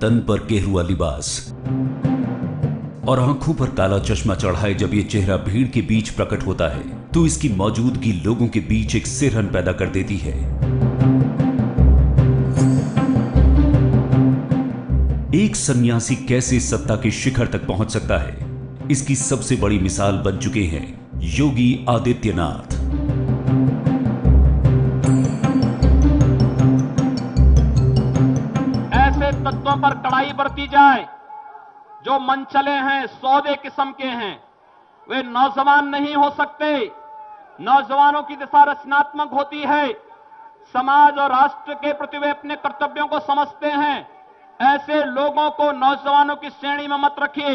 तन पर गेरुआ लिबास और आंखों पर काला चश्मा चढ़ाए जब ये चेहरा भीड़ के बीच प्रकट होता है तो इसकी मौजूदगी लोगों के बीच एक सिरहन पैदा कर देती है। एक सन्यासी कैसे सत्ता के शिखर तक पहुंच सकता है, इसकी सबसे बड़ी मिसाल बन चुके हैं योगी आदित्यनाथ। ऐसे तत्वों पर कड़ाई बरती जाए जो मनचले हैं, सौदे किस्म के हैं, वे नौजवान नहीं हो सकते। नौजवानों की दिशा रचनात्मक होती है। समाज और राष्ट्र के प्रति वे अपने कर्तव्यों को समझते हैं। ऐसे लोगों को नौजवानों की श्रेणी में मत रखिए।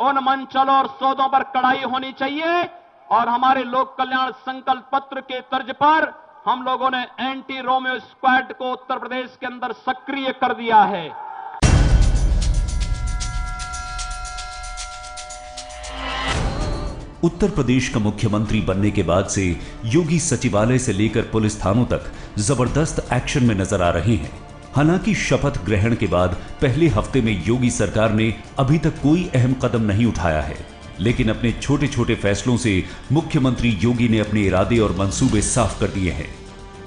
उन मनचलों और सौदों पर कड़ाई होनी चाहिए। और हमारे लोक कल्याण संकल्प पत्र के तर्ज पर हम लोगों ने एंटी रोमियो स्क्वाड को उत्तर प्रदेश के अंदर सक्रिय कर दिया है। उत्तर प्रदेश का मुख्यमंत्री बनने के बाद से योगी सचिवालय से लेकर पुलिस थानों तक जबरदस्त एक्शन में नजर आ रहे हैं। हालांकि शपथ ग्रहण के बाद पहले हफ्ते में योगी सरकार ने अभी तक कोई अहम कदम नहीं उठाया है, लेकिन अपने छोटे छोटे फैसलों से मुख्यमंत्री योगी ने अपने इरादे और मंसूबे साफ कर दिए हैं।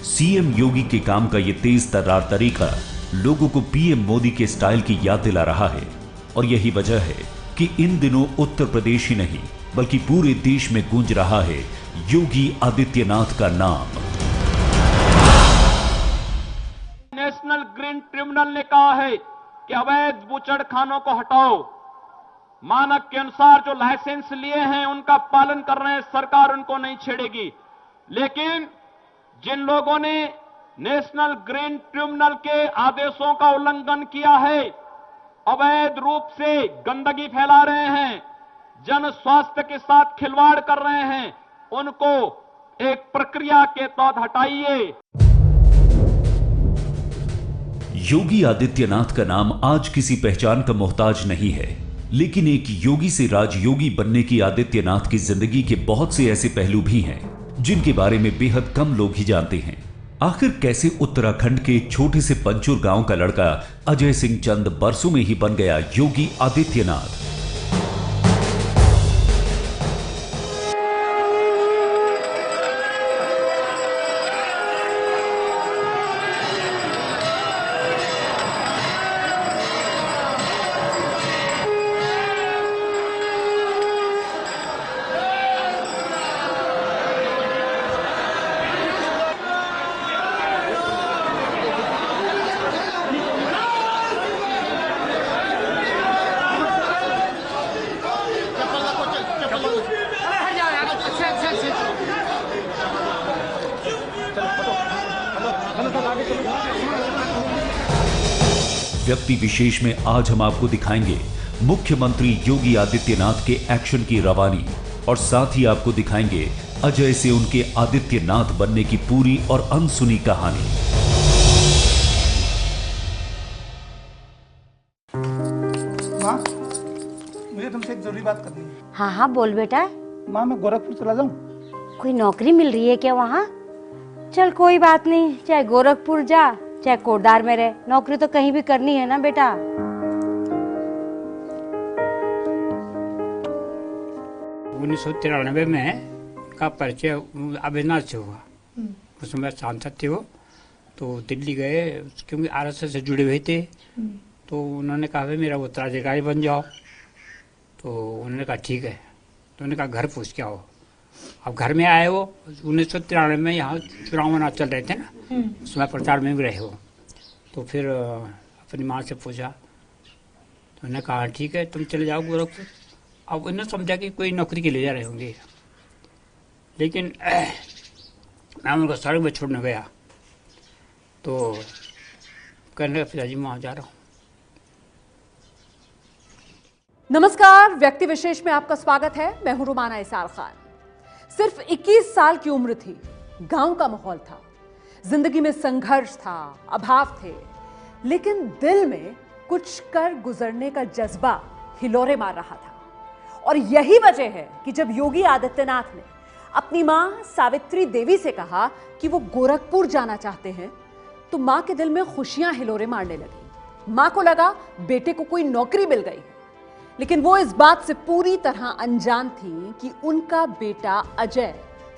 सीएम योगी के काम का ये तेज तर्रार तरीका लोगों को पीएम मोदी के स्टाइल की याद दिला रहा है और यही वजह है कि इन दिनों उत्तर प्रदेश ही नहीं बल्कि पूरे देश में गूंज रहा है योगी आदित्यनाथ का नाम। नेशनल ग्रीन ट्रिब्यूनल ने कहा है कि अवैध बूचड़खानों को हटाओ। मानक के अनुसार जो लाइसेंस लिए हैं उनका पालन कर रहे हैं, सरकार उनको नहीं छेड़ेगी। लेकिन जिन लोगों ने नेशनल ग्रीन ट्रिब्यूनल के आदेशों का उल्लंघन किया है, अवैध रूप से गंदगी फैला रहे हैं, जन स्वास्थ्य के साथ खिलवाड़ कर रहे हैं, उनको एक प्रक्रिया के तहत हटाइए। योगी आदित्यनाथ का नाम आज किसी पहचान का मोहताज नहीं है, लेकिन एक योगी से राजयोगी बनने की आदित्यनाथ की जिंदगी के बहुत से ऐसे पहलू भी हैं जिनके बारे में बेहद कम लोग ही जानते हैं। आखिर कैसे उत्तराखंड के छोटे से पंचुर गांव का लड़का अजय सिंह चंद बरसों में ही बन गया योगी आदित्यनाथ। व्यक्ति विशेष में आज हम आपको दिखाएंगे मुख्यमंत्री योगी आदित्यनाथ के एक्शन की रवानी और साथ ही आपको दिखाएंगे अजय से उनके आदित्यनाथ बनने की पूरी और अनसुनी कहानी। माँ, मुझे तुमसे एक जरूरी बात करनी है। हाँ हाँ बोल बेटा। माँ, मैं गोरखपुर चला जाऊँ? कोई नौकरी मिल रही है क्या वहाँ? चल कोई बात नहीं, चाहे गोरखपुर जा चाहे कोटद्वार में रहे, नौकरी तो कहीं भी करनी है ना बेटा। 1993 में का परिचय अविनाश से हुआ। उसमें सांसद थे वो, तो दिल्ली गए क्योंकि आरएसएस से जुड़े हुए थे। तो उन्होंने कहा भाई मेरा उत्तराधिकारी बन जाओ। तो उन्होंने कहा ठीक है। तो उन्होंने कहा घर पूछ के आओ। अब घर में आए वो 1993 में, यहाँ चुनाव मना चल रहे थे ना, उसमें प्रचार में भी रहे हो। तो फिर अपनी माँ से पूछा तो उन्होंने कहा ठीक है तुम चले जाओ गोरखपुर। अब उन्होंने समझा कि कोई नौकरी के ले जा रहे होंगे, लेकिन मैं उनको सड़क में छोड़ने गया तो कहने लगा पिताजी मैं वहाँ जा रहा हूँ। नमस्कार, व्यक्ति विशेष में आपका स्वागत है। मैं हूं रुमाना इसार खान। सिर्फ 21 साल की उम्र थी, गांव का माहौल था, जिंदगी में संघर्ष था, अभाव थे, लेकिन दिल में कुछ कर गुजरने का जज्बा हिलोरे मार रहा था। और यही वजह है कि जब योगी आदित्यनाथ ने अपनी मां सावित्री देवी से कहा कि वो गोरखपुर जाना चाहते हैं, तो मां के दिल में खुशियां हिलोरे मारने लगी। मां को लगा बेटे को कोई नौकरी मिल गई, लेकिन वो इस बात से पूरी तरह अनजान थी कि उनका बेटा अजय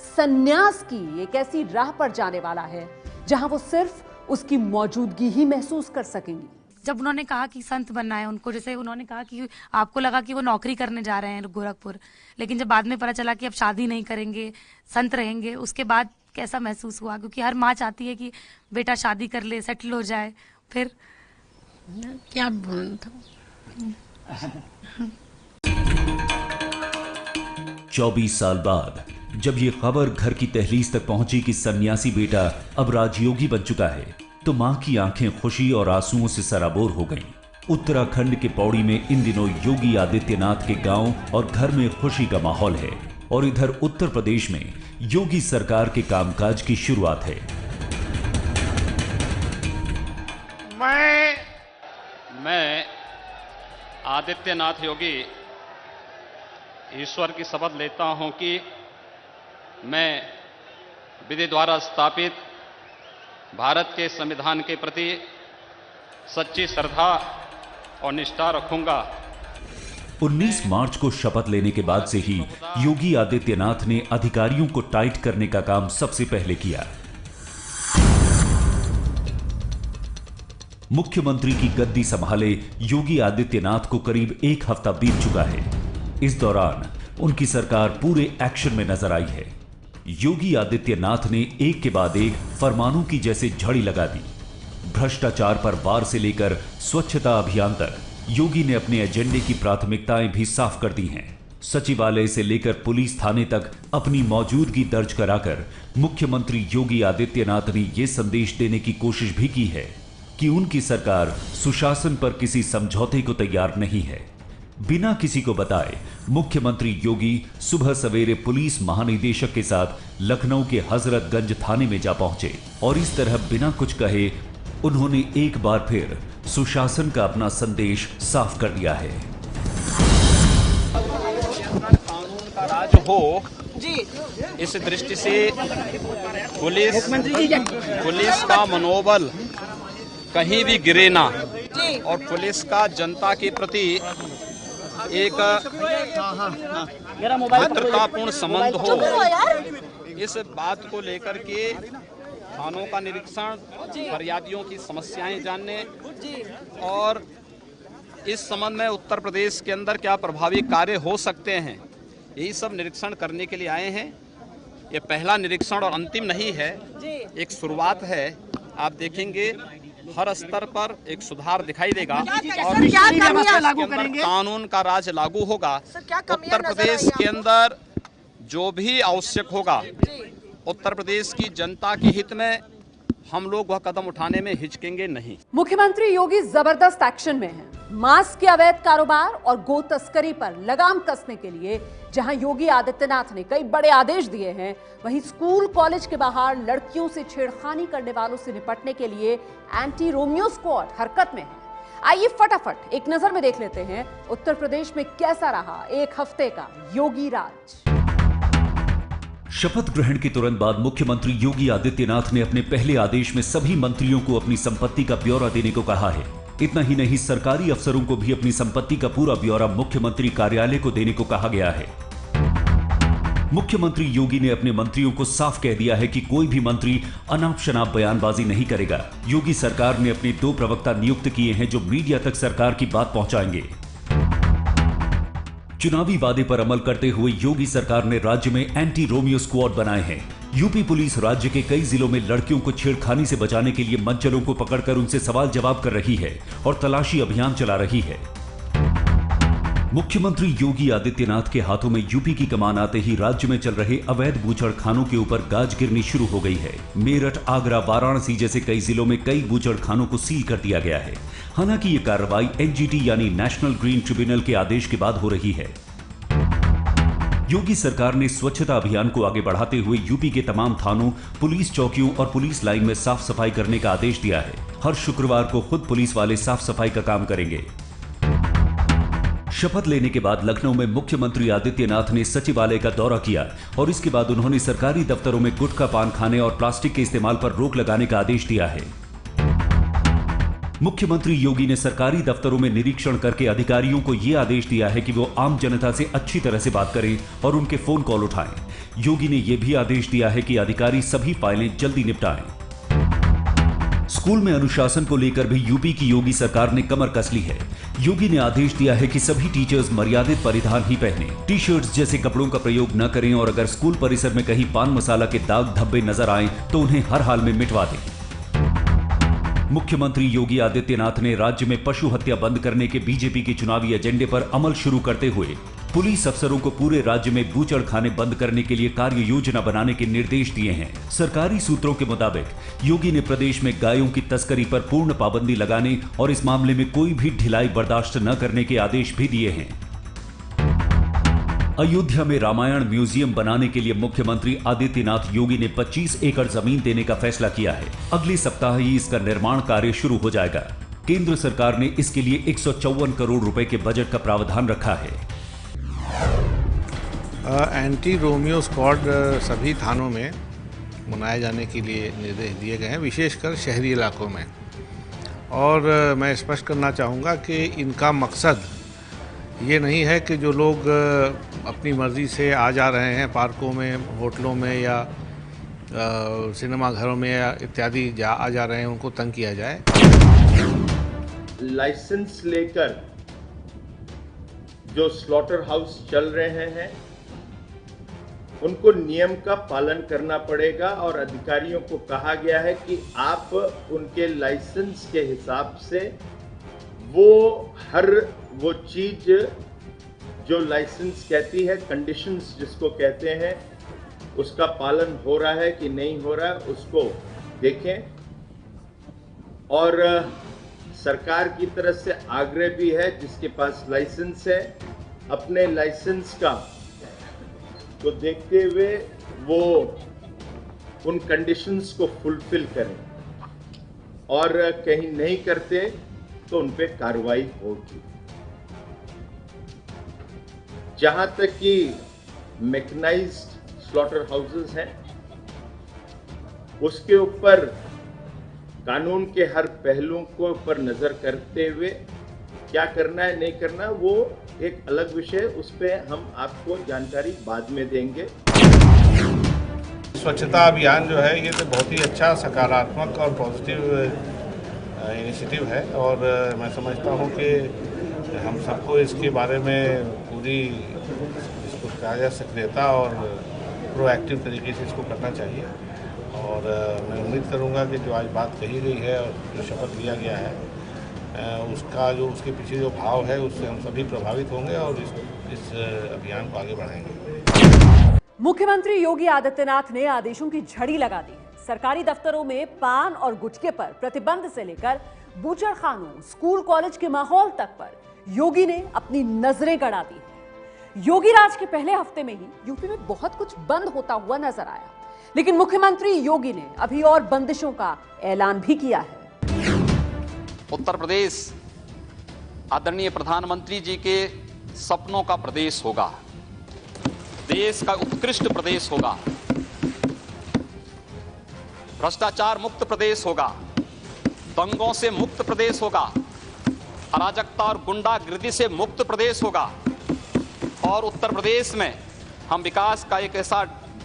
संन्यास की एक ऐसी राह पर जाने वाला है जहां वो सिर्फ उसकी मौजूदगी ही महसूस कर सकेंगी। जब उन्होंने कहा कि संत बनना है उनको, जैसे उन्होंने कहा कि आपको लगा कि वो नौकरी करने जा रहे हैं गोरखपुर, लेकिन जब बाद में पता चला कि अब शादी नहीं करेंगे, संत रहेंगे, उसके बाद कैसा महसूस हुआ? क्योंकि हर माँ चाहती है कि बेटा शादी कर ले, सेटल हो जाए। फिर क्या बोलना था। 24 साल बाद जब ये खबर घर की दहलीज तक पहुंची कि सन्यासी बेटा अब राजयोगी बन चुका है, तो मां की आंखें खुशी और आंसुओं से सराबोर हो गईं। उत्तराखंड के पौड़ी में इन दिनों योगी आदित्यनाथ के गांव और घर में खुशी का माहौल है, और इधर उत्तर प्रदेश में योगी सरकार के कामकाज की शुरुआत है। मैं आदित्यनाथ योगी ईश्वर की शपथ लेता हूं कि मैं विधि द्वारा स्थापित भारत के संविधान के प्रति सच्ची श्रद्धा और निष्ठा रखूंगा। 19 मार्च को शपथ लेने के बाद से ही योगी आदित्यनाथ ने अधिकारियों को टाइट करने का काम सबसे पहले किया। मुख्यमंत्री की गद्दी संभाले योगी आदित्यनाथ को करीब एक हफ्ता बीत चुका है। इस दौरान उनकी सरकार पूरे एक्शन में नजर आई है। योगी आदित्यनाथ ने एक के बाद एक फरमानों की जैसे झड़ी लगा दी। भ्रष्टाचार पर वार से लेकर स्वच्छता अभियान तक योगी ने अपने एजेंडे की प्राथमिकताएं भी साफ कर दी हैं। सचिवालय से लेकर पुलिस थाने तक अपनी मौजूदगी दर्ज कराकर मुख्यमंत्री योगी आदित्यनाथ ने यह संदेश देने की कोशिश भी की है कि उनकी सरकार सुशासन पर किसी समझौते को तैयार नहीं है। बिना किसी को बताए मुख्यमंत्री योगी सुबह सवेरे पुलिस महानिदेशक के साथ लखनऊ के हजरतगंज थाने में जा पहुंचे, और इस तरह बिना कुछ कहे उन्होंने एक बार फिर सुशासन का अपना संदेश साफ कर दिया है। कानून का राज हो जी, इस दृष्टि से पुलिस का मनोबल कहीं भी गिरे ना, और पुलिस का जनता के प्रति एक मित्रतापूर्ण संबंध हो, इस बात को लेकर के थानों का निरीक्षण, फरियादियों की समस्याएं जानने और इस संबंध में उत्तर प्रदेश के अंदर क्या प्रभावी कार्य हो सकते हैं, यही सब निरीक्षण करने के लिए आए हैं। ये पहला निरीक्षण और अंतिम नहीं है, एक शुरुआत है। आप देखेंगे हर स्तर पर एक सुधार दिखाई देगा और कानून का राज लागू होगा। उत्तर प्रदेश के अंदर जो भी आवश्यक होगा, उत्तर प्रदेश की जनता के हित में हम लोग वह कदम उठाने में हिचकेंगे नहीं। मुख्यमंत्री योगी जबरदस्त एक्शन में हैं। मास्क के अवैध कारोबार और गो तस्करी पर लगाम कसने के लिए जहां योगी आदित्यनाथ ने कई बड़े आदेश दिए हैं, वहीं स्कूल कॉलेज के बाहर लड़कियों से छेड़खानी करने वालों से निपटने के लिए एंटी रोमियो स्क्वाड हरकत में है। आइए फटाफट एक नजर में देख लेते हैं उत्तर प्रदेश में कैसा रहा एक हफ्ते का योगी राज। शपथ ग्रहण के तुरंत बाद मुख्यमंत्री योगी आदित्यनाथ ने अपने पहले आदेश में सभी मंत्रियों को अपनी संपत्ति का ब्यौरा देने को कहा है। इतना ही नहीं, सरकारी अफसरों को भी अपनी संपत्ति का पूरा ब्यौरा मुख्यमंत्री कार्यालय को देने को कहा गया है। मुख्यमंत्री योगी ने अपने मंत्रियों को साफ कह दिया है कि कोई भी मंत्री अनाप शनाप बयानबाजी नहीं करेगा। योगी सरकार ने अपने 2 प्रवक्ता नियुक्त किए हैं जो मीडिया तक सरकार की बात पहुंचाएंगे। चुनावी वादे पर अमल करते हुए योगी सरकार ने राज्य में एंटी रोमियो स्क्वाड बनाए हैं। यूपी पुलिस राज्य के कई जिलों में लड़कियों को छेड़खानी से बचाने के लिए मंचलों को पकड़कर उनसे सवाल जवाब कर रही है और तलाशी अभियान चला रही है। मुख्यमंत्री योगी आदित्यनाथ के हाथों में यूपी की कमान आते ही राज्य में चल रहे अवैध बूचड़खानों के ऊपर गाज गिरनी शुरू हो गई है। मेरठ, आगरा, वाराणसी जैसे कई जिलों में कई बूचड़खानों को सील कर दिया गया है। हालांकि ये कार्रवाई एनजीटी यानी नेशनल ग्रीन ट्रिब्यूनल के आदेश के बाद हो रही है। योगी सरकार ने स्वच्छता अभियान को आगे बढ़ाते हुए यूपी के तमाम थानों, पुलिस चौकियों और पुलिस लाइन में साफ सफाई करने का आदेश दिया है। हर शुक्रवार को खुद पुलिस वाले साफ सफाई का काम करेंगे। शपथ लेने के बाद लखनऊ में मुख्यमंत्री आदित्यनाथ ने सचिवालय का दौरा किया और इसके बाद उन्होंने सरकारी दफ्तरों में गुटखा, पान खाने और प्लास्टिक के इस्तेमाल पर रोक लगाने का आदेश दिया है। मुख्यमंत्री योगी ने सरकारी दफ्तरों में निरीक्षण करके अधिकारियों को यह आदेश दिया है कि वो आम जनता से अच्छी तरह से बात करें और उनके फोन कॉल उठाएं। योगी ने यह भी आदेश दिया है कि अधिकारी सभी फाइलें जल्दी निपटाएं। स्कूल में अनुशासन को लेकर भी यूपी की योगी सरकार ने कमर कस ली है। योगी ने आदेश दिया है कि सभी टीचर्स मर्यादित परिधान ही पहने, टी शर्ट्स जैसे कपड़ों का प्रयोग न करें और अगर स्कूल परिसर में कहीं पान मसाला के दाग धब्बे नजर आए तो उन्हें हर हाल में मिटवा दें। मुख्यमंत्री योगी आदित्यनाथ ने राज्य में पशु हत्या बंद करने के बीजेपी के चुनावी एजेंडे पर अमल शुरू करते हुए पुलिस अफसरों को पूरे राज्य में बूचड़खाने बंद करने के लिए कार्य योजना बनाने के निर्देश दिए हैं। सरकारी सूत्रों के मुताबिक योगी ने प्रदेश में गायों की तस्करी पर पूर्ण पाबंदी लगाने और इस मामले में कोई भी ढिलाई बर्दाश्त न करने के आदेश भी दिए हैं। अयोध्या में रामायण म्यूजियम बनाने के लिए मुख्यमंत्री आदित्यनाथ योगी ने 25 एकड़ जमीन देने का फैसला किया है। अगले सप्ताह ही इसका निर्माण कार्य शुरू हो जाएगा। केंद्र सरकार ने इसके लिए 154 करोड़ रुपए के बजट का प्रावधान रखा है। एंटी रोमियो स्क्वाड सभी थानों में बनाए जाने के लिए निर्देश दिए गए हैं, विशेषकर शहरी इलाकों में। और मैं स्पष्ट करना चाहूँगा कि इनका मकसद ये नहीं है कि जो लोग अपनी मर्ज़ी से आ जा रहे हैं पार्कों में, होटलों में या सिनेमा घरों में या इत्यादि आ जा रहे हैं, उनको तंग किया जाए। लाइसेंस लेकर जो स्लॉटर हाउस चल रहे हैं उनको नियम का पालन करना पड़ेगा और अधिकारियों को कहा गया है कि आप उनके लाइसेंस के हिसाब से वो चीज जो लाइसेंस कहती है, कंडीशंस जिसको कहते हैं, उसका पालन हो रहा है कि नहीं हो रहा है उसको देखें। और सरकार की तरफ से आग्रह भी है जिसके पास लाइसेंस है अपने लाइसेंस का तो देखते हुए वो उन कंडीशंस को फुलफिल करें और कहीं नहीं करते तो उन पे कार्रवाई होगी। जहां तक कि मैकेनाइज्ड स्लॉटर हाउसेस हैं उसके ऊपर कानून के हर पहलुओं को ऊपर नजर करते हुए क्या करना है नहीं करना वो एक अलग विषय, उस पर हम आपको जानकारी बाद में देंगे। स्वच्छता अभियान जो है ये तो बहुत ही अच्छा, सकारात्मक और पॉजिटिव इनिशिएटिव है और मैं समझता हूँ कि हम सबको इसके बारे में पूरी इसको कहा जाए सक्रियता और प्रोएक्टिव तरीके से इसको करना चाहिए। और मैं उम्मीद करूँगा कि जो आज बात कही गई है और जो शपथ लिया गया है उसका जो उसके पीछे जो भाव है उससे हम सभी प्रभावित होंगे और इस अभियान को आगे बढ़ाएंगे। मुख्यमंत्री योगी आदित्यनाथ ने आदेशों की झड़ी लगा दी। सरकारी दफ्तरों में पान और गुटखे पर प्रतिबंध से लेकर बूचड़खानों, स्कूल कॉलेज के माहौल तक पर योगी ने अपनी नजरें गड़ा दी है। योगी राज के पहले हफ्ते में ही यूपी में बहुत कुछ बंद होता हुआ नजर आया, लेकिन मुख्यमंत्री योगी ने अभी और बंदिशों का ऐलान भी किया है। उत्तर प्रदेश आदरणीय प्रधानमंत्री जी के सपनों का प्रदेश होगा, देश का उत्कृष्ट प्रदेश होगा, भ्रष्टाचार मुक्त प्रदेश होगा, दंगों से मुक्त प्रदेश होगा, अराजकता और गुंडागिर्दी से मुक्त प्रदेश होगा और उत्तर प्रदेश में हम विकास का एक ऐसा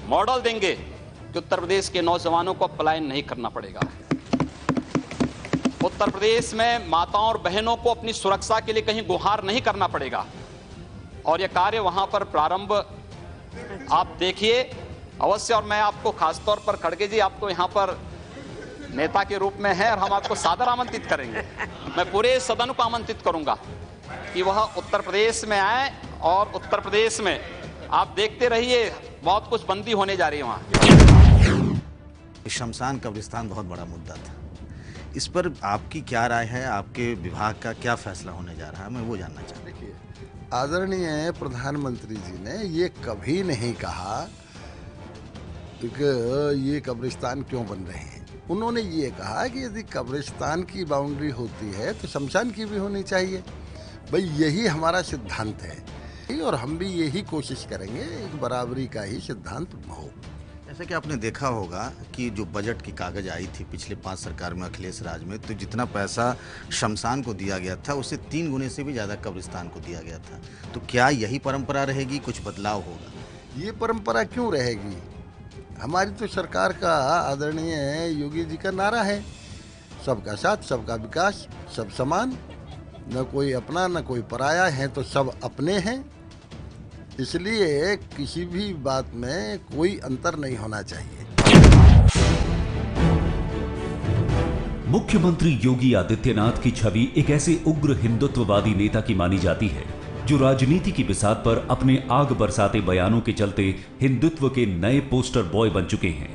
मॉडल देंगे कि उत्तर प्रदेश के नौजवानों को पलायन नहीं करना पड़ेगा। उत्तर प्रदेश में माताओं और बहनों को अपनी सुरक्षा के लिए कहीं गुहार नहीं करना पड़ेगा और यह कार्य वहां पर प्रारंभ आप देखिए अवश्य। और मैं आपको खासतौर पर खड़गे जी आपको यहाँ पर नेता के रूप में है और हम आपको सादर आमंत्रित करेंगे। मैं पूरे सदन को आमंत्रित करूंगा कि वह उत्तर प्रदेश में आए और उत्तर प्रदेश में आप देखते रहिए बहुत कुछ बंदी होने जा रही है वहाँ। शमशान कब्रिस्तान बहुत बड़ा मुद्दा था, इस पर आपकी क्या राय है, आपके विभाग का क्या फैसला होने जा रहा है, मैं वो जानना चाहता हूँ। आदरणीय प्रधानमंत्री जी ने ये कभी नहीं कहा कि ये कब्रिस्तान क्यों बन रहे हैं। उन्होंने ये कहा कि यदि कब्रिस्तान की बाउंड्री होती है तो शमशान की भी होनी चाहिए। भाई यही हमारा सिद्धांत है और हम भी यही कोशिश करेंगे एक बराबरी का ही सिद्धांत हो। जैसे कि आपने देखा होगा कि जो बजट की कागज आई थी पिछले 5 सरकार में अखिलेश राज में, तो जितना पैसा शमशान को दिया गया था उससे 3 गुने से भी ज़्यादा कब्रिस्तान को दिया गया था। तो क्या यही परंपरा रहेगी, कुछ बदलाव होगा? ये परंपरा क्यों रहेगी? हमारी तो सरकार का आदरणीय योगी जी का नारा है, सबका साथ सबका विकास, सब समान, न कोई अपना न कोई पराया, है तो सब अपने हैं। इसलिए किसी भी बात में कोई अंतर नहीं होना चाहिए। मुख्यमंत्री योगी आदित्यनाथ की छवि एक ऐसे उग्र हिंदुत्ववादी नेता की मानी जाती है जो राजनीति की बिसात पर अपने आग बरसाते बयानों के चलते हिंदुत्व के नए पोस्टर बॉय बन चुके हैं।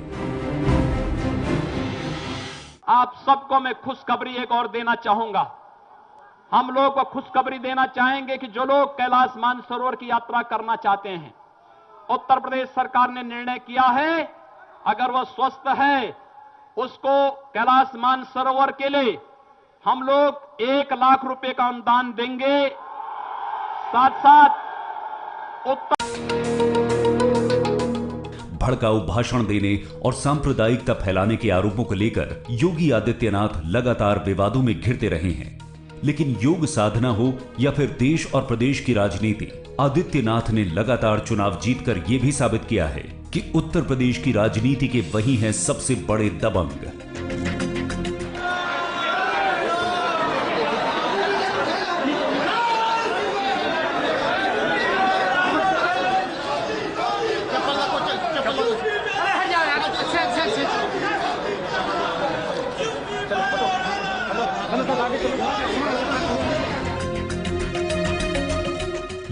आप सबको मैं खुशखबरी एक और देना चाहूंगा। हम लोग को खुशखबरी देना चाहेंगे कि जो लोग कैलाश मानसरोवर की यात्रा करना चाहते हैं, उत्तर प्रदेश सरकार ने निर्णय किया है, अगर वह स्वस्थ है उसको कैलाश मानसरोवर के लिए हम लोग 1 लाख रुपए का अनुदान देंगे। साथ साथ भड़काऊ भाषण देने और सांप्रदायिकता फैलाने के आरोपों को लेकर योगी आदित्यनाथ लगातार विवादों में घिरते रहे हैं। लेकिन योग साधना हो या फिर देश और प्रदेश की राजनीति, आदित्यनाथ ने लगातार चुनाव जीतकर यह भी साबित किया है कि उत्तर प्रदेश की राजनीति के वही हैं सबसे बड़े दबंग।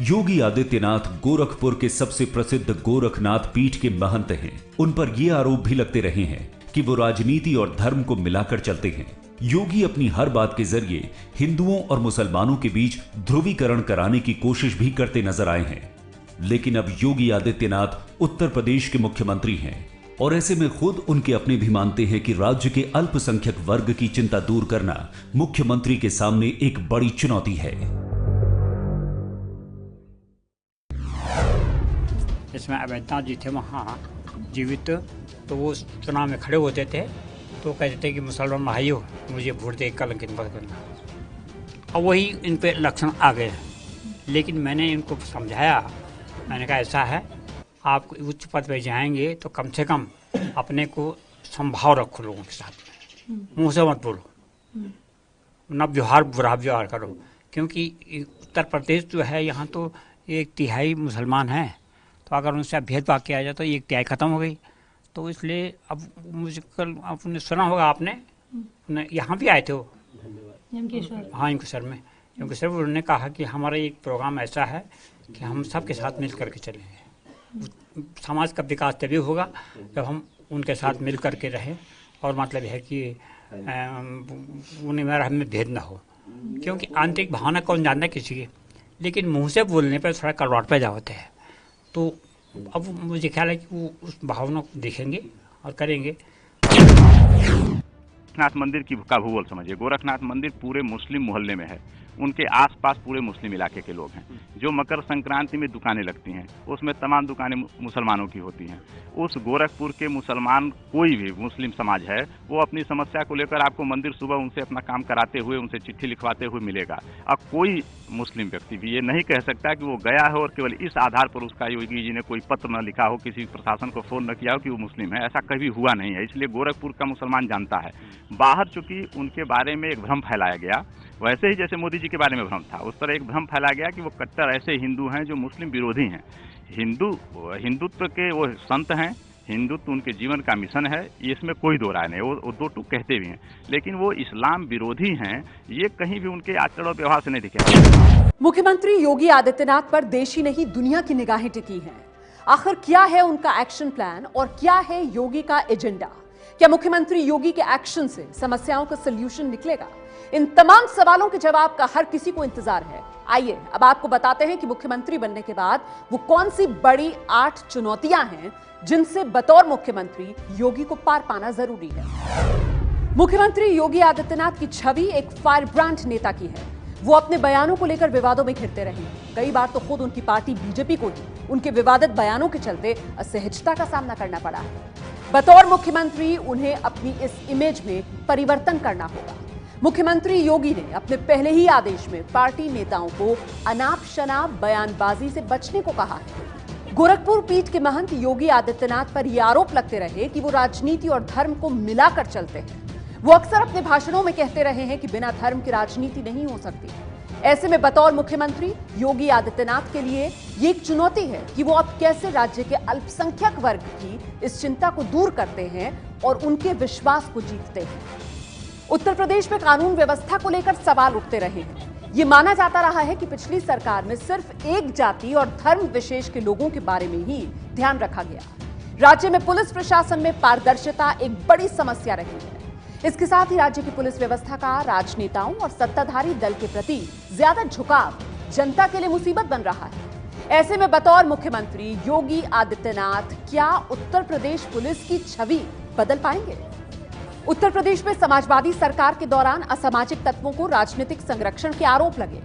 योगी आदित्यनाथ गोरखपुर के सबसे प्रसिद्ध गोरखनाथ पीठ के महंत हैं। उन पर यह आरोप भी लगते रहे हैं कि वो राजनीति और धर्म को मिलाकर चलते हैं। योगी अपनी हर बात के जरिए हिंदुओं और मुसलमानों के बीच ध्रुवीकरण कराने की कोशिश भी करते नजर आए हैं। लेकिन अब योगी आदित्यनाथ उत्तर प्रदेश के मुख्यमंत्री हैं और ऐसे में खुद उनके अपने भी मानते हैं कि राज्य के अल्पसंख्यक वर्ग की चिंता दूर करना मुख्यमंत्री के सामने एक बड़ी चुनौती है। इसमें अवैधनाथ जी थे वहाँ जीवित, तो वो चुनाव में खड़े होते थे तो कहते थे कि मुसलमान भाइयों मुझे वोट दे कलंकित मत करना। और वही इन पे लक्षण आ गए। लेकिन मैंने इनको समझाया, मैंने कहा ऐसा है, आप उच्च पद पे जाएंगे तो कम से कम अपने को संभाव रखो लोगों के साथ में, मुँह से मत बोलो, न व्यवहार बुरा व्यवहार करो, क्योंकि उत्तर प्रदेश जो है यहाँ तो 1/3 मुसलमान हैं, तो अगर उनसे भेदभाव किया जाए तो 1/3 खत्म हो गई। तो इसलिए अब मुझे कल आपने सुना होगा, आपने यहाँ भी आए थे वो, हाँ यमकेश्वर में, यमकेश्वर उन्होंने कहा कि हमारा एक प्रोग्राम ऐसा है कि हम सबके साथ मिल करके चलेंगे। समाज का विकास तभी होगा जब हम उनके साथ मिल करके रहें, और मतलब है कि उन्हें मेरा हमें भेद ना हो, क्योंकि आंतरिक भावना कौन जानता है किसी की, लेकिन मुँह से बोलने पर थोड़ा करवाट पे जाते हैं। तो अब मुझे ख्याल है कि वो उस भावना को देखेंगे और करेंगे। गोरखनाथ मंदिर का भूगोल समझिए, गोरखनाथ मंदिर पूरे मुस्लिम मोहल्ले में है, उनके आसपास पूरे मुस्लिम इलाके के लोग हैं। जो मकर संक्रांति में दुकानें लगती हैं उसमें तमाम दुकानें मुसलमानों की होती हैं। उस गोरखपुर के मुसलमान, कोई भी मुस्लिम समाज है, वो अपनी समस्या को लेकर आपको मंदिर सुबह उनसे अपना काम कराते हुए, उनसे चिट्ठी लिखवाते हुए मिलेगा। अब कोई मुस्लिम व्यक्ति भी ये नहीं कह सकता कि वो गया हो और केवल इस आधार पर उसका योगी जी ने कोई पत्र न लिखा हो, किसी प्रशासन को फोन न किया हो कि वो मुस्लिम है, ऐसा कभी हुआ नहीं है। इसलिए गोरखपुर का मुसलमान जानता है। बाहर चूंकि उनके बारे में एक भ्रम फैलाया गया, वैसे ही जैसे मोदी जी के बारे में भ्रम था, उस तरह एक भ्रम फैलाया गया कि वो कट्टर ऐसे हिंदू हैं जो मुस्लिम विरोधी हैं। हिंदुत्व के वो संत हैं, हिंदुत्व उनके जीवन का मिशन है, इसमें कोई दो राय नहीं, वो 2 टूक कहते भी हैं, लेकिन वो इस्लाम विरोधी हैं, ये कहीं भी उनके आचरण और व्यवहार से नहीं दिखे। मुख्यमंत्री योगी आदित्यनाथ पर देश ही नहीं दुनिया की निगाहें टिकी हैं। आखिर क्या है उनका एक्शन प्लान और क्या है योगी का एजेंडा? क्या मुख्यमंत्री योगी के एक्शन से समस्याओं का सलूशन निकलेगा? इन तमाम सवालों के जवाब का हर किसी को इंतजार है। आइए अब आपको बताते हैं कि मुख्यमंत्री बनने के बाद वो कौन सी बड़ी 8 चुनौतियां हैं जिनसे बतौर मुख्यमंत्री योगी को पार पाना जरूरी है। मुख्यमंत्री योगी आदित्यनाथ की छवि एक फायर ब्रांड नेता की है। वो अपने बयानों को लेकर विवादों में घिरते रहे। कई बार तो खुद उनकी पार्टी बीजेपी को ही उनके विवादित बयानों के चलते असहजता का सामना करना पड़ा है। बतौर मुख्यमंत्री उन्हें अपनी इस इमेज में परिवर्तन करना होगा। मुख्यमंत्री योगी ने अपने पहले ही आदेश में पार्टी नेताओं को अनाप शनाप बयानबाजी से बचने को कहा है। गोरखपुर पीठ के महंत योगी आदित्यनाथ पर यह आरोप लगते रहे कि वो राजनीति और धर्म को मिलाकर चलते हैं। वो अक्सर अपने भाषणों में कहते रहे हैं कि बिना धर्म की राजनीति नहीं हो सकती। ऐसे में बतौर मुख्यमंत्री योगी आदित्यनाथ के लिए ये एक चुनौती है कि वो अब कैसे राज्य के अल्पसंख्यक वर्ग की इस चिंता को दूर करते हैं और उनके विश्वास को जीतते हैं। उत्तर प्रदेश में कानून व्यवस्था को लेकर सवाल उठते रहे हैं। ये माना जाता रहा है कि पिछली सरकार में सिर्फ एक जाति और धर्म विशेष के लोगों के बारे में ही ध्यान रखा गया। राज्य में पुलिस प्रशासन में पारदर्शिता एक बड़ी समस्या रही है। इसके साथ ही राज्य की पुलिस व्यवस्था का राजनेताओं और सत्ताधारी दल के प्रति ज्यादा झुकाव जनता के लिए मुसीबत बन रहा है। ऐसे में बतौर मुख्यमंत्री योगी आदित्यनाथ क्या उत्तर प्रदेश पुलिस की छवि बदल पाएंगे? उत्तर प्रदेश में समाजवादी सरकार के दौरान असामाजिक तत्वों को राजनीतिक संरक्षण के आरोप लगे।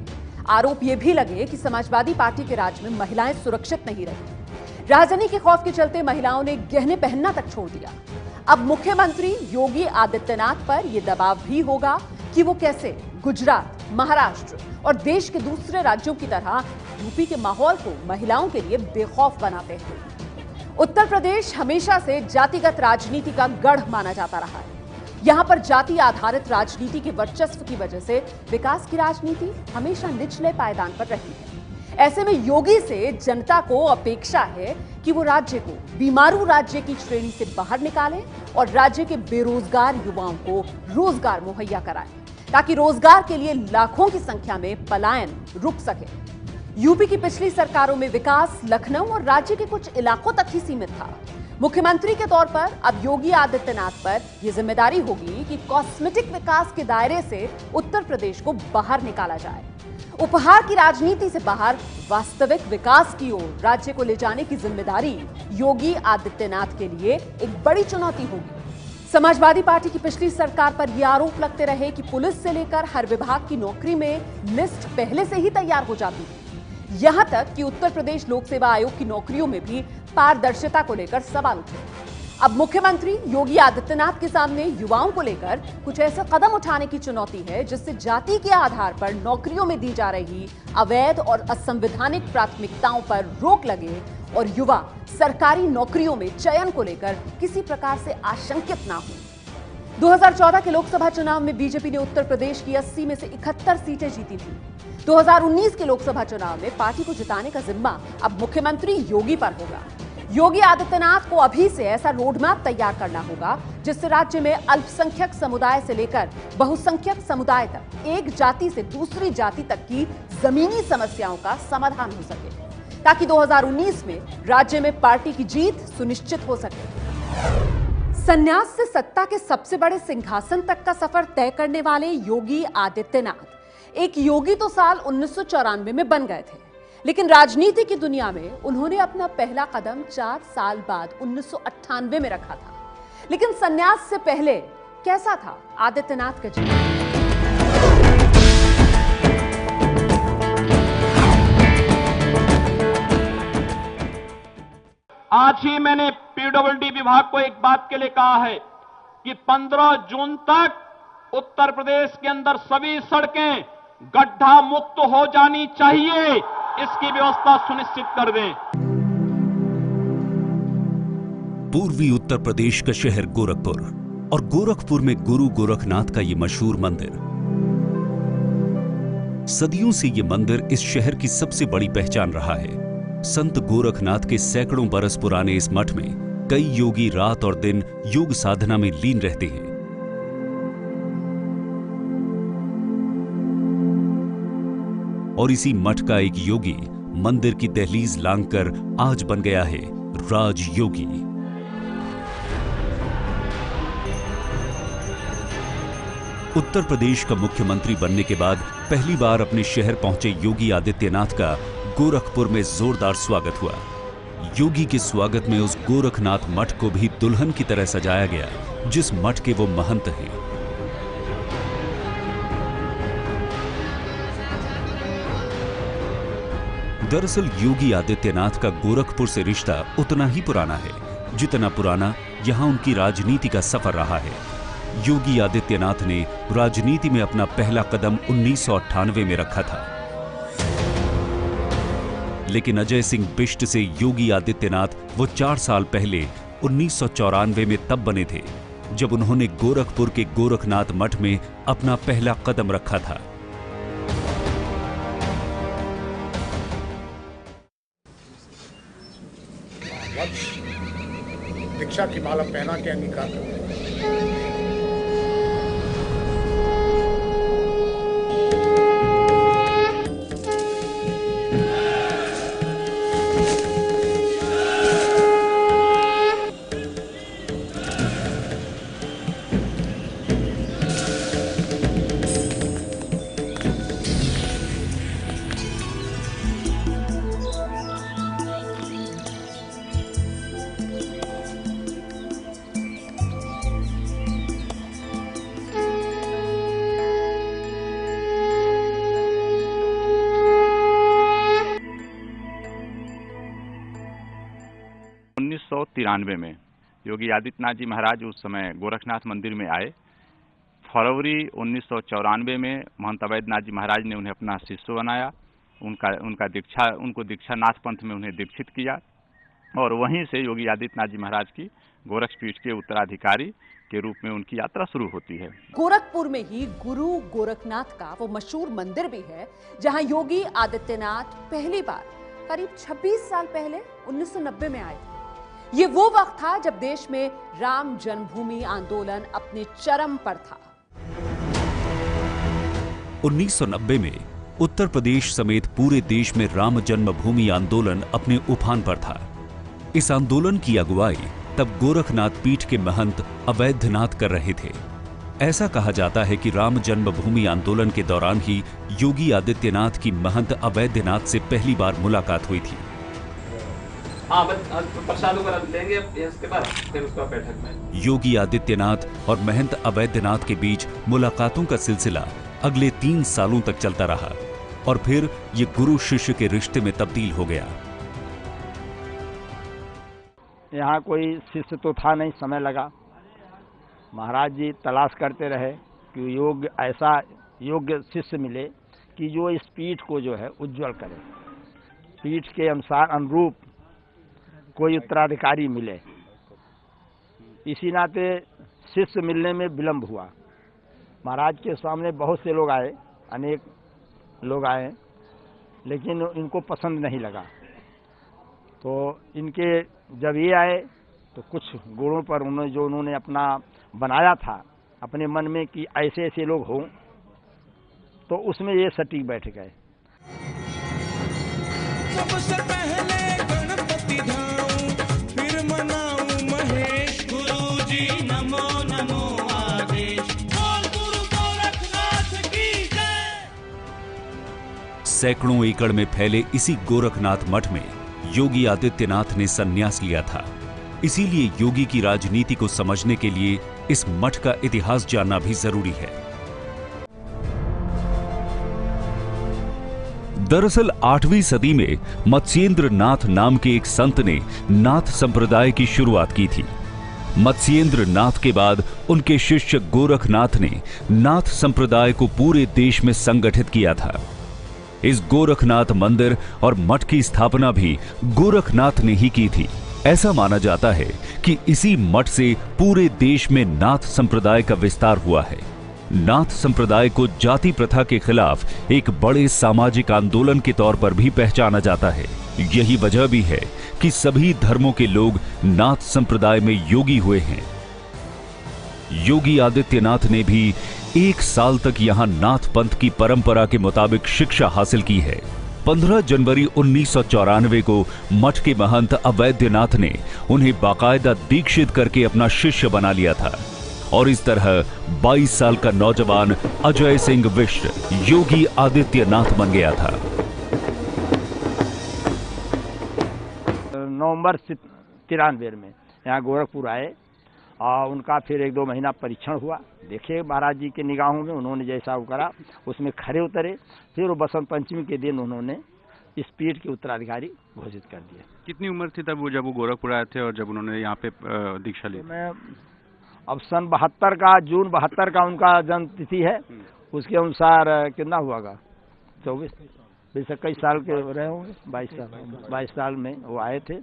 आरोप ये भी लगे कि समाजवादी पार्टी के राज में महिलाएं सुरक्षित नहीं रही। राजधानी के खौफ के चलते महिलाओं ने गहने पहनना तक छोड़ दिया। अब मुख्यमंत्री योगी आदित्यनाथ पर यह दबाव भी होगा कि वो कैसे गुजरात, महाराष्ट्र और देश के दूसरे राज्यों की तरह यूपी के माहौल को महिलाओं के लिए बेखौफ बनाते हैं। उत्तर प्रदेश हमेशा से जातिगत राजनीति का गढ़ माना जाता रहा है। यहां पर जाति आधारित राजनीति के वर्चस्व की वजह से विकास की राजनीति हमेशा निचले पायदान पर रही है। ऐसे में योगी से जनता को अपेक्षा है कि वो राज्य को बीमारू राज्य की श्रेणी से बाहर निकालें और राज्य के बेरोजगार युवाओं को रोजगार मुहैया कराएं, ताकि रोजगार के लिए लाखों की संख्या में पलायन रुक सके। यूपी की पिछली सरकारों में विकास लखनऊ और राज्य के कुछ इलाकों तक ही सीमित था। मुख्यमंत्री के तौर पर अब योगी आदित्यनाथ पर यह जिम्मेदारी होगी कि कॉस्मेटिक विकास के दायरे से उत्तर प्रदेश को बाहर निकाला जाए। उपहार की राजनीति से बाहर वास्तविक विकास की ओर राज्य को ले जाने की जिम्मेदारी योगी आदित्यनाथ के लिए एक बड़ी चुनौती होगी। समाजवादी पार्टी की पिछली सरकार पर यह आरोप लगते रहे कि पुलिस से लेकर हर विभाग की नौकरी में लिस्ट पहले से ही तैयार हो जाती थी। यहां तक कि उत्तर प्रदेश लोक सेवा आयोग की नौकरियों में भी पारदर्शिता को लेकर सवाल उठे। अब मुख्यमंत्री योगी आदित्यनाथ के सामने युवाओं को लेकर कुछ ऐसे कदम उठाने की चुनौती है जिससे जाति के आधार पर नौकरियों में दी जा रही अवैध और असंवैधानिक प्राथमिकताओं पर रोक लगे और युवा सरकारी नौकरियों में चयन को लेकर किसी प्रकार से आशंकित ना हो। 2014 के लोकसभा चुनाव में बीजेपी ने उत्तर प्रदेश की 80 में से 71 सीटें जीती थी। 2019 के लोकसभा चुनाव में पार्टी को जिताने का जिम्मा अब मुख्यमंत्री योगी पर होगा। योगी आदित्यनाथ को अभी से ऐसा रोडमैप तैयार करना होगा जिससे राज्य में अल्पसंख्यक समुदाय से लेकर बहुसंख्यक समुदाय तक एक जाति से दूसरी जाति तक की जमीनी समस्याओं का समाधान हो सके, ताकि 2019 में राज्य में पार्टी की जीत सुनिश्चित हो सके। संन्यास से सत्ता के सबसे बड़े सिंहासन तक का सफर तय करने वाले योगी आदित्यनाथ एक योगी तो साल 1994 में बन गए थे, लेकिन राजनीति की दुनिया में उन्होंने अपना पहला कदम 4 साल बाद 1998 में रखा था। लेकिन संन्यास से पहले कैसा था आदित्यनाथ का जीवन? आज ही मैंने पीडब्ल्यूडी विभाग को एक बात के लिए कहा है कि 15 जून तक उत्तर प्रदेश के अंदर सभी सड़कें गड्ढा मुक्त हो जानी चाहिए, इसकी व्यवस्था सुनिश्चित कर दें। पूर्वी उत्तर प्रदेश का शहर गोरखपुर और गोरखपुर में गुरु गोरखनाथ का ये मशहूर मंदिर। सदियों से ये मंदिर इस शहर की सबसे बड़ी पहचान रहा है। संत गोरखनाथ के सैकड़ों बरस पुराने इस मठ में कई योगी रात और दिन योग साधना में लीन रहते हैं। और इसी मठ का एक योगी मंदिर की दहलीज लांघकर आज बन गया है राजयोगी। उत्तर प्रदेश का मुख्यमंत्री बनने के बाद पहली बार अपने शहर पहुंचे योगी आदित्यनाथ का गोरखपुर में जोरदार स्वागत हुआ। योगी के स्वागत में उस गोरखनाथ मठ को भी दुल्हन की तरह सजाया गया जिस मठ के वो महंत हैं। दरअसल योगी आदित्यनाथ का गोरखपुर से रिश्ता उतना ही पुराना है जितना पुराना यहां उनकी राजनीति का सफर रहा है। योगी आदित्यनाथ ने राजनीति में अपना पहला कदम 1998 में रखा था, लेकिन अजय सिंह बिष्ट से योगी आदित्यनाथ वो 4 साल पहले 1994 में तब बने थे जब उन्होंने गोरखपुर के गोरखनाथ मठ में अपना पहला कदम रखा था। दीक्षा की माला पहना के अंगीकार करते हैं। तिरानवे में योगी आदित्यनाथ जी महाराज उस समय गोरखनाथ मंदिर में आए। फरवरी 1994 में महंत अवैधनाथ जी महाराज ने उन्हें अपना शिष्य बनाया। उनको दीक्षानाथ पंथ में उन्हें दीक्षित किया और वहीं से योगी आदित्यनाथ जी महाराज की गोरखपीठ के उत्तराधिकारी के रूप में उनकी यात्रा शुरू होती है। गोरखपुर में ही गुरु गोरखनाथ का वो मशहूर मंदिर भी है जहां योगी आदित्यनाथ पहली बार करीब 26 साल पहले 1990 में आए थे। ये वो वक्त था जब देश में राम जन्मभूमि आंदोलन अपने चरम पर था। 1990 में उत्तर प्रदेश समेत पूरे देश में राम जन्मभूमि आंदोलन अपने उफान पर था। इस आंदोलन की अगुवाई तब गोरखनाथ पीठ के महंत अवैधनाथ कर रहे थे। ऐसा कहा जाता है कि राम जन्मभूमि आंदोलन के दौरान ही योगी आदित्यनाथ की महंत अवैधनाथ से पहली बार मुलाकात हुई थी। प्रसाद वगैरह लेंगे इसके बाद फिर उसका बैठक में। योगी आदित्यनाथ और महंत अवैधनाथ के बीच मुलाकातों का सिलसिला अगले 3 सालों तक चलता रहा और फिर ये गुरु शिष्य के रिश्ते में तब्दील हो गया। यहाँ कोई शिष्य तो था नहीं, समय लगा। महाराज जी तलाश करते रहे कि ऐसा योग्य शिष्य मिले कि जो इस पीठ को जो है उज्जवल करे, पीठ के अनुरूप कोई उत्तराधिकारी मिले। इसी नाते शिष्य मिलने में विलंब हुआ। महाराज के सामने बहुत से लोग आए, अनेक लोग आए, लेकिन इनको पसंद नहीं लगा। तो इनके जब ये आए तो कुछ गुणों पर उन्होंने अपना बनाया था अपने मन में कि ऐसे ऐसे लोग हों, तो उसमें ये सटीक बैठ गए। सबसे पहले गणपति धाऊं, फिर मनाऊं महेश। गुरुजी नमो नमो आदेश, बोल गुरु गोरखनाथ की जय। सैकड़ों एकड़ में फैले इसी गोरखनाथ मठ में योगी आदित्यनाथ ने संन्यास लिया था। इसीलिए योगी की राजनीति को समझने के लिए इस मठ का इतिहास जानना भी जरूरी है। दरअसल 8वीं सदी में मत्स्येंद्र नाथ नाम के एक संत ने नाथ संप्रदाय की शुरुआत की थी। मत्स्येंद्र नाथ के बाद उनके शिष्य गोरखनाथ ने नाथ संप्रदाय को पूरे देश में संगठित किया था। इस गोरखनाथ मंदिर और मठ की स्थापना भी गोरखनाथ ने ही की थी। ऐसा माना जाता है कि इसी मठ से पूरे देश में नाथ संप्रदाय का विस्तार हुआ है। नाथ संप्रदाय को जाति प्रथा के खिलाफ एक बड़े सामाजिक आंदोलन के तौर पर भी पहचाना जाता है। यही वजह भी है कि सभी धर्मों के लोग नाथ संप्रदाय में योगी हुए हैं। योगी आदित्यनाथ ने भी 1 साल तक यहां नाथ पंथ की परंपरा के मुताबिक शिक्षा हासिल की है। 15 जनवरी 1994 को मठ के महंत अवैधनाथ ने उन्हें बाकायदा दीक्षित करके अपना शिष्य बना लिया था और इस तरह 22 साल का नौजवान अजय सिंह बिष्ट योगी आदित्यनाथ बन गया था। नवंबर 93 में यहाँ गोरखपुर आए और उनका फिर 1-2 महीना परीक्षण हुआ। देखे महाराज जी के निगाहों में उन्होंने जैसा वो करा उसमें खरे उतरे। फिर वो बसंत पंचमी के दिन उन्होंने इस पीठ के उत्तराधिकारी घोषित कर दिया। कितनी उम्र थी तब वो जब वो गोरखपुर आए थे और जब उन्होंने यहाँ पे दीक्षा ली? मैं अब सन 72 का जून 72 का उनका जन्म तिथि है, उसके अनुसार कितना हुआगा 24-21 साल के रहे होंगे, 22 साल में वो आए थे।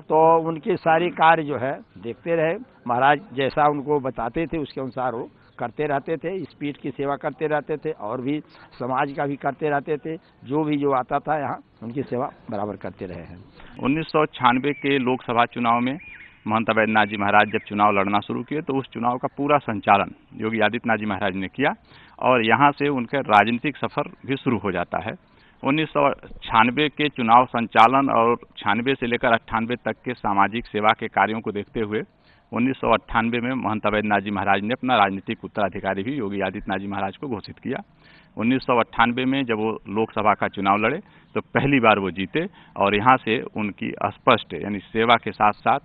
तो उनके सारी कार्य जो है देखते रहे, महाराज जैसा उनको बताते थे उसके अनुसार वो करते रहते थे, इस पीठ की सेवा करते रहते थे और भी समाज का भी करते रहते थे, जो भी जो आता था यहाँ उनकी सेवा बराबर करते रहे हैं। 1996 के लोकसभा चुनाव में महंत अवैधनाथ जी महाराज जब चुनाव लड़ना शुरू किए तो उस चुनाव का पूरा संचालन योगी आदित्यनाथ जी महाराज ने किया और यहाँ से उनका राजनीतिक सफर भी शुरू हो जाता है। 1996 के चुनाव संचालन और 96 से लेकर 98 तक के सामाजिक सेवा के कार्यों को देखते हुए 1998 में महंत अवैधनाथ जी महाराज ने अपना राजनीतिक उत्तराधिकारी भी योगी आदित्यनाथ जी महाराज को घोषित किया। 1998 में जब वो लोकसभा का चुनाव लड़े तो पहली बार वो जीते और यहाँ से उनकी स्पष्ट यानी सेवा के साथ साथ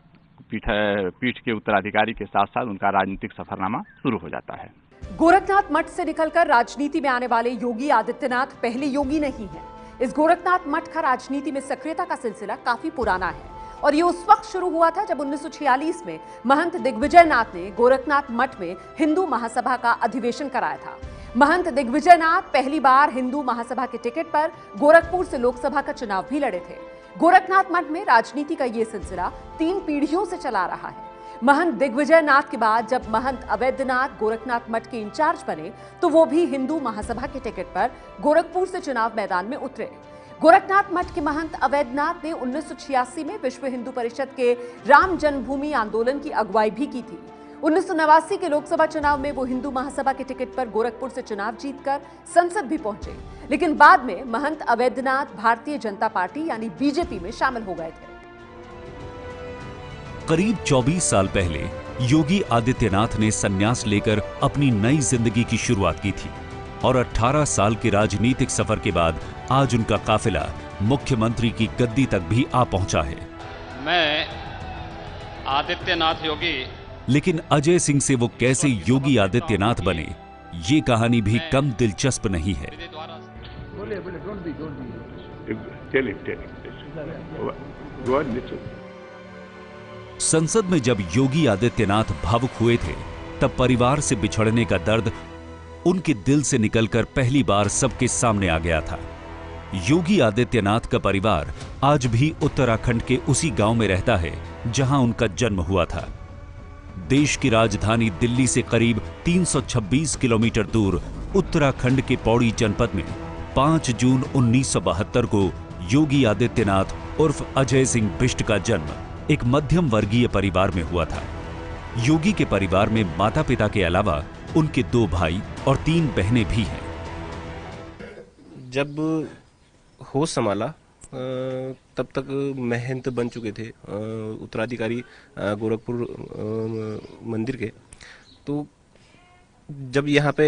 पीठ के उत्तराधिकारी के साथ साथ उनका राजनीतिक सफरनामा शुरू हो जाता है। गोरखनाथ मठ से निकलकर राजनीति में आने वाले योगी आदित्यनाथ पहले योगी नहीं है। इस गोरखनाथ मठ का राजनीति में सक्रियता का सिलसिला काफी पुराना है और ये उस वक्त शुरू हुआ था जब 1946 में महंत दिग्विजय नाथ ने गोरखनाथ मठ में हिंदू महासभा का अधिवेशन कराया था। महंत दिग्विजय नाथ पहली बार हिंदू महासभा के टिकट पर गोरखपुर से लोकसभा का चुनाव भी लड़े थे। गोरखनाथ मठ में राजनीति का ये सिलसिला 3 पीढ़ियों से चला रहा है। महंत दिग्विजय नाथ के बाद जब महंत अवैधनाथ गोरखनाथ मठ के इंचार्ज बने तो वो भी हिंदू महासभा के टिकट पर गोरखपुर से चुनाव मैदान में उतरे। गोरखनाथ मठ के महंत अवैधनाथ ने 1986 में विश्व हिंदू परिषद के राम जन्मभूमि आंदोलन की अगुवाई भी की थी। 1989 के लोकसभा चुनाव में वो हिंदू महासभा के टिकट पर गोरखपुर से चुनाव जीतकर संसद भी पहुंचे, लेकिन बाद में महंत अवैधनाथ भारतीय जनता पार्टी यानी बीजेपी में शामिल हो गए थे। करीब 24 साल पहले योगी आदित्यनाथ ने संन्यास लेकर अपनी नई जिंदगी की शुरुआत की थी और 18 साल के राजनीतिक सफर के बाद आज उनका काफिला मुख्यमंत्री की गद्दी तक भी आ पहुंचा है। मैं आदित्यनाथ योगी। लेकिन अजय सिंह से वो कैसे योगी आदित्यनाथ बने, ये कहानी भी कम दिलचस्प नहीं है। संसद में जब योगी आदित्यनाथ भावुक हुए थे तब परिवार से बिछड़ने का दर्द उनके दिल से निकलकर पहली बार सबके सामने आ गया था। योगी आदित्यनाथ का परिवार आज भी उत्तराखंड के उसी गांव में रहता है जहां उनका जन्म हुआ था। देश की राजधानी दिल्ली से करीब 326 किलोमीटर दूर उत्तराखंड के पौड़ी जनपद में 5 जून 1972 को योगी आदित्यनाथ उर्फ अजय सिंह बिष्ट का जन्म एक मध्यम वर्गीय परिवार में हुआ था। योगी के परिवार में माता पिता के अलावा उनके 2 भाई और 3 बहनें भी हैं। जब होश संभाला तब तक महंत बन चुके थे उत्तराधिकारी गोरखपुर मंदिर के। तो जब यहाँ पे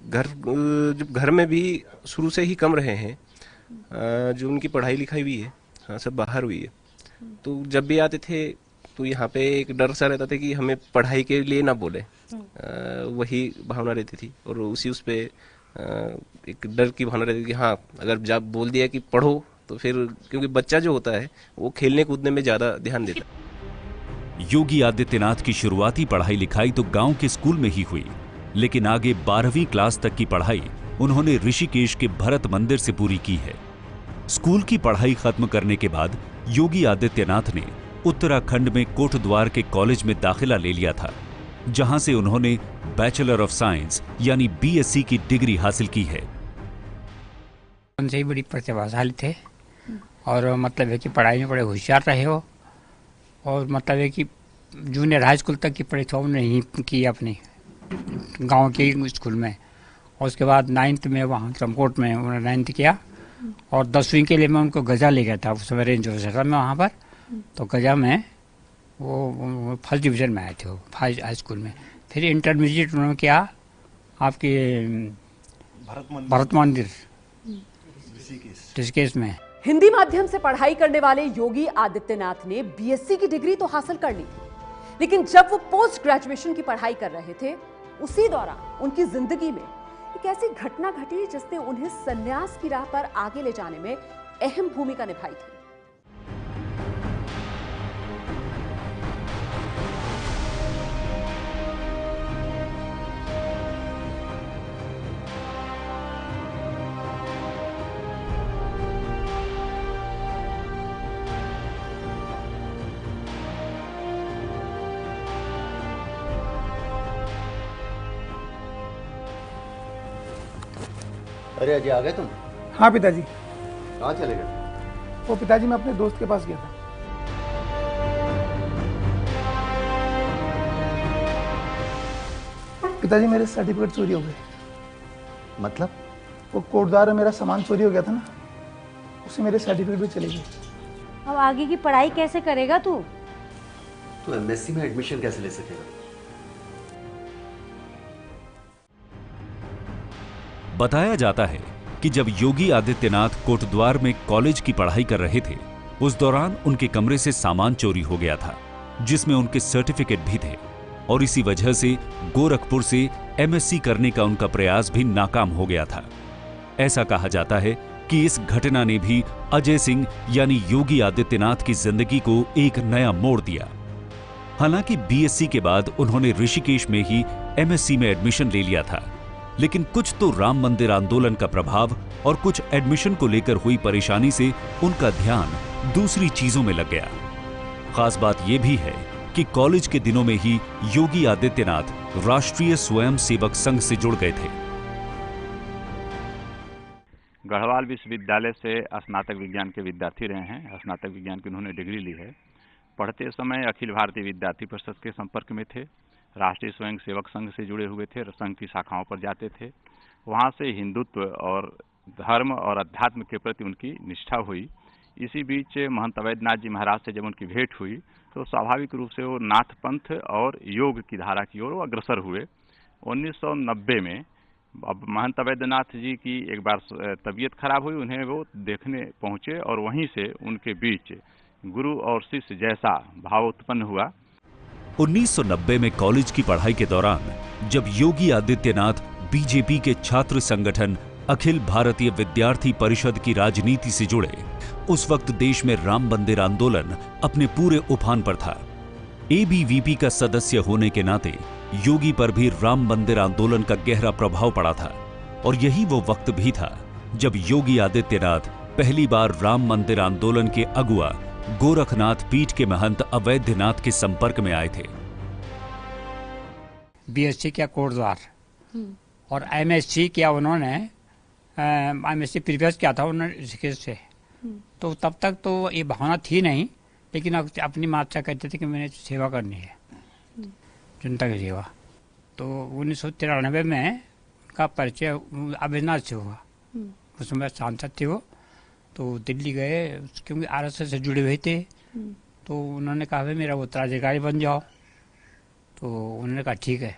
घर में भी शुरू से ही कम रहे हैं, जो उनकी पढ़ाई लिखाई हुई है, हाँ, सब बाहर हुई है। तो जब भी आते थे तो यहाँ पे एक डर सा रहता था कि हमें पढ़ाई के लिए ना बोले, वही भावना रहती थी और उसी उस पे एक डर की भावना रहती थी कि हाँ अगर जब बोल दिया कि पढ़ो तो फिर, क्योंकि बच्चा जो होता है वो खेलने कूदने में ज्यादा ध्यान देता है। योगी आदित्यनाथ की शुरुआती पढ़ाई लिखाई तो गांव के स्कूल में ही हुई, लेकिन आगे 12वीं क्लास तक की पढ़ाई उन्होंने ऋषिकेश के भरत मंदिर से पूरी की है। स्कूल की पढ़ाई खत्म करने के बाद योगी आदित्यनाथ ने उत्तराखंड में कोटद्वार के कॉलेज में दाखिला ले लिया था, जहां से उन्होंने बैचलर ऑफ साइंस यानी बीएससी की डिग्री हासिल की है। उनसे ही बड़ी प्रतिभाशाली थे और मतलब है कि पढ़ाई में बड़े होशियार रहे हो और मतलब है कि जूनियर हाई स्कूल तक की पढ़ाई उन्होंने ही की अपने गांव के स्कूल में, और उसके बाद 9th में वहाँ त्रमकोट में उन्होंने 9th किया और 10वीं के लिए मैं उनको गजा ले गया था, उस समय रेंज ऑफिसर में वहाँ पर। तो गजा में वो फर्स्ट डिवीज़न में आए थे वो हाई स्कूल में। फिर इंटरमीडिएट उन्होंने किया आपके भरत मंदिर ऋषिकेश में। हिंदी माध्यम से पढ़ाई करने वाले योगी आदित्यनाथ ने बीएससी की डिग्री तो हासिल कर ली थी, लेकिन जब वो पोस्ट ग्रेजुएशन की पढ़ाई कर रहे थे उसी दौरान उनकी जिंदगी में एक ऐसी घटना घटी जिसने उन्हें संन्यास की राह पर आगे ले जाने में अहम भूमिका निभाई थी। अरे अजय, आ गए तुम? हाँ पिताजी। कहाँ चले गए? वो पिताजी, मैं अपने दोस्त के पास गया था। पिताजी, मेरे सर्टिफिकेट चोरी हो गए। मतलब? वो कोटद्वार में मेरा सामान चोरी हो गया था ना, उससे मेरे सर्टिफिकेट भी चले गए। अब आगे की पढ़ाई कैसे करेगा तू? तो एमएससी में एडमिशन कैसे ले सकेगा? बताया जाता है कि जब योगी आदित्यनाथ कोटद्वार में कॉलेज की पढ़ाई कर रहे थे, उस दौरान उनके कमरे से सामान चोरी हो गया था, जिसमें उनके सर्टिफिकेट भी थे, और इसी वजह से गोरखपुर से एमएससी करने का उनका प्रयास भी नाकाम हो गया था। ऐसा कहा जाता है कि इस घटना ने भी अजय सिंह यानी योगी आदित्यनाथ की जिंदगी को एक नया मोड़ दिया। हालांकि बीएससी के बाद उन्होंने ऋषिकेश में ही एमएससी में एडमिशन ले लिया था, लेकिन कुछ तो राम मंदिर आंदोलन का प्रभाव और कुछ एडमिशन को लेकर हुई परेशानी से उनका ध्यान दूसरी चीजों में लग गया। खास बात यह भी है कि कॉलेज के दिनों में ही योगी आदित्यनाथ राष्ट्रीय स्वयंसेवक संघ से जुड़ गए थे। गढ़वाल विश्वविद्यालय से स्नातक विज्ञान के विद्यार्थी रहे हैं। स्नातक विज्ञान की उन्होंने डिग्री ली है। पढ़ते समय अखिल भारतीय विद्यार्थी परिषद के संपर्क में थे, राष्ट्रीय स्वयंसेवक संघ से जुड़े हुए थे, संघ की शाखाओं पर जाते थे। वहाँ से हिंदुत्व और धर्म और अध्यात्म के प्रति उनकी निष्ठा हुई। इसी बीच महंत अवैधनाथ जी महाराज से जब उनकी भेंट हुई तो स्वाभाविक रूप से वो नाथ पंथ और योग की धारा की ओर अग्रसर हुए। 1990 में अब महंत अवैधनाथ जी की एक बार तबीयत खराब हुई, उन्हें वो देखने पहुँचे और वहीं से उनके बीच गुरु और शिष्य जैसा भाव उत्पन्न हुआ। 1990 में कॉलेज की पढ़ाई के दौरान जब योगी आदित्यनाथ बीजेपी के छात्र संगठन अखिल भारतीय विद्यार्थी परिषद की राजनीति से जुड़े, उस वक्त देश में राम मंदिर आंदोलन अपने पूरे उफान पर था। एबीवीपी का सदस्य होने के नाते योगी पर भी राम मंदिर आंदोलन का गहरा प्रभाव पड़ा था, और यही वो वक्त भी था जब योगी आदित्यनाथ पहली बार राम मंदिर आंदोलन के अगुआ गोरखनाथ पीठ के महंत अवैधनाथ के संपर्क में आए थे। बीएससी किया कोटद्वार और एमएससी किया उन्होंने, एमएससी प्रीवियस किया था उन्होंने ऋषिकेश से। तो तब तक तो ये भावना थी नहीं, लेकिन अपनी माता से कहते थे कि मैंने सेवा करनी है, जनता की सेवा। तो 1993 में उनका परिचय अवैधनाथ से हुआ। उस समय सांसद थे वो, तो दिल्ली गए क्योंकि आरएसएस से जुड़े हुए थे। तो उन्होंने कहा भाई मेरा उत्तराधिकारी बन जाओ। तो उन्होंने कहा ठीक है।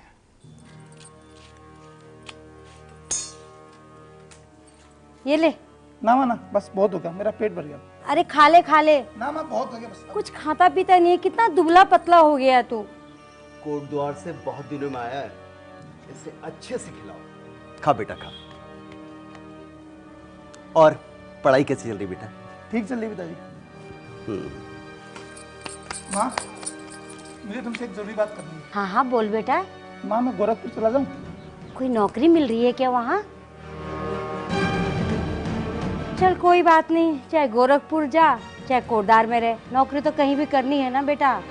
ये ले। ना माँ ना, बस बहुत हो गया, मेरा पेट भर गया। अरे खा ले खा ले। ना माँ, बहुत हो गया बस। कुछ खाता पीता नहीं है, कितना दुबला पतला हो गया तू। कोटद्वार से बहुत दिनों में आया है, इसे अच्छे से खिलाओ। खा बेटा खा। और पढ़ाई कैसी चल रही बेटा? ठीक चल रही पिताजी। माँ, मुझे तुमसे एक जरूरी बात करनी है। हाँ हाँ बोल बेटा। माँ, मैं गोरखपुर चला जाऊँ? कोई नौकरी मिल रही है क्या वहाँ? चल कोई बात नहीं, चाहे गोरखपुर जा चाहे कोटद्वार में रहे, नौकरी तो कहीं भी करनी है ना बेटा।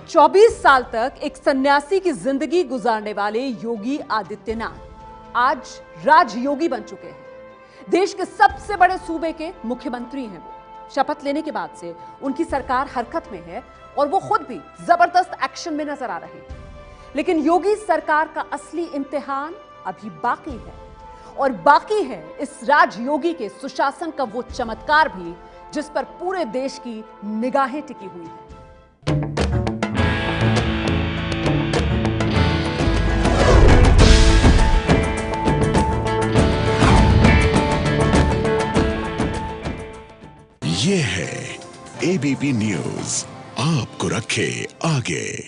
चौबीस साल तक एक सन्यासी की जिंदगी गुजारने वाले योगी आदित्यनाथ आज राजयोगी बन चुके हैं। देश के सबसे बड़े सूबे के मुख्यमंत्री हैं वो। शपथ लेने के बाद से उनकी सरकार हरकत में है और वो खुद भी जबरदस्त एक्शन में नजर आ रहे हैं। लेकिन योगी सरकार का असली इम्तिहान अभी बाकी है, और बाकी है इस राजयोगी के सुशासन का वो चमत्कार भी जिस पर पूरे देश की निगाहें टिकी हुई है। ये है एबीपी न्यूज़, आपको रखे आगे।